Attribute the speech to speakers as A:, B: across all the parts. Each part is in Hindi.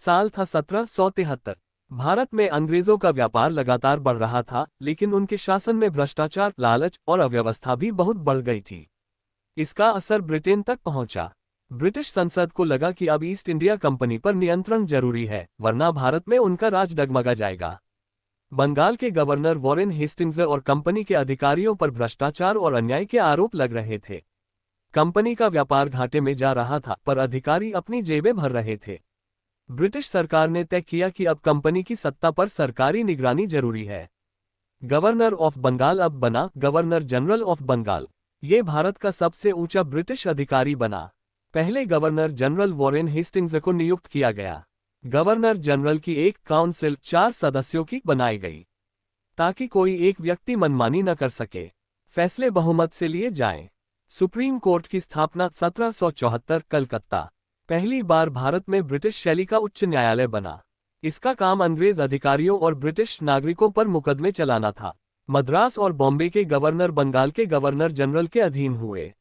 A: साल था 1773। भारत में अंग्रेजों का व्यापार लगातार बढ़ रहा था, लेकिन उनके शासन में भ्रष्टाचार, लालच और अव्यवस्था भी बहुत बढ़ गई थी। इसका असर ब्रिटेन तक पहुंचा। ब्रिटिश संसद को लगा कि अब ईस्ट इंडिया कंपनी पर नियंत्रण जरूरी है, वरना भारत में उनका राज डगमगा जाएगा। बंगाल के गवर्नर वॉरेन हेस्टिंग्स और कंपनी के अधिकारियों पर भ्रष्टाचार और अन्याय के आरोप लग रहे थे। कंपनी का व्यापार घाटे में जा रहा था, पर अधिकारी अपनी जेबें भर रहे थे। ब्रिटिश सरकार ने तय किया कि अब कंपनी की सत्ता पर सरकारी निगरानी जरूरी है। गवर्नर ऑफ बंगाल अब बना गवर्नर जनरल ऑफ बंगाल। ये भारत का सबसे ऊंचा ब्रिटिश अधिकारी बना। पहले गवर्नर जनरल वॉरेन हेस्टिंग्स को नियुक्त किया गया। गवर्नर जनरल की एक काउंसिल 4 सदस्यों की बनाई गई, ताकि कोई एक व्यक्ति मनमानी न कर सके। फैसले बहुमत से लिए जाएं। सुप्रीम कोर्ट की स्थापना 1774, कलकत्ता। पहली बार भारत में ब्रिटिश शैली का उच्च न्यायालय बना। इसका काम अंग्रेज अधिकारियों और ब्रिटिश नागरिकों पर मुकदमे चलाना था। मद्रास और बॉम्बे के गवर्नर बंगाल के गवर्नर जनरल के अधीन हुए,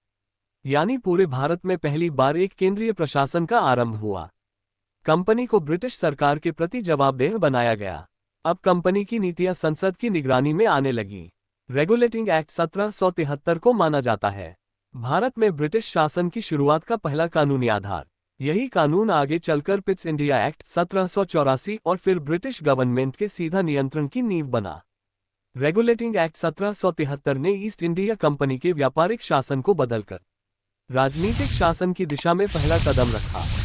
A: यानी पूरे भारत में पहली बार एक केंद्रीय प्रशासन का आरंभ हुआ। कंपनी को ब्रिटिश सरकार के प्रति जवाबदेह बनाया गया। अब कंपनी की नीतियां संसद की निगरानी में आने लगी। रेगुलेटिंग एक्ट 1773 को माना जाता है भारत में ब्रिटिश शासन की शुरुआत का पहला कानूनी आधार। यही कानून आगे चलकर पिट्स इंडिया एक्ट 1784 और फिर ब्रिटिश गवर्नमेंट के सीधा नियंत्रण की नींव बना। रेगुलेटिंग एक्ट 1773 ने ईस्ट इंडिया कंपनी के व्यापारिक शासन को बदलकर राजनीतिक शासन की दिशा में पहला कदम रखा।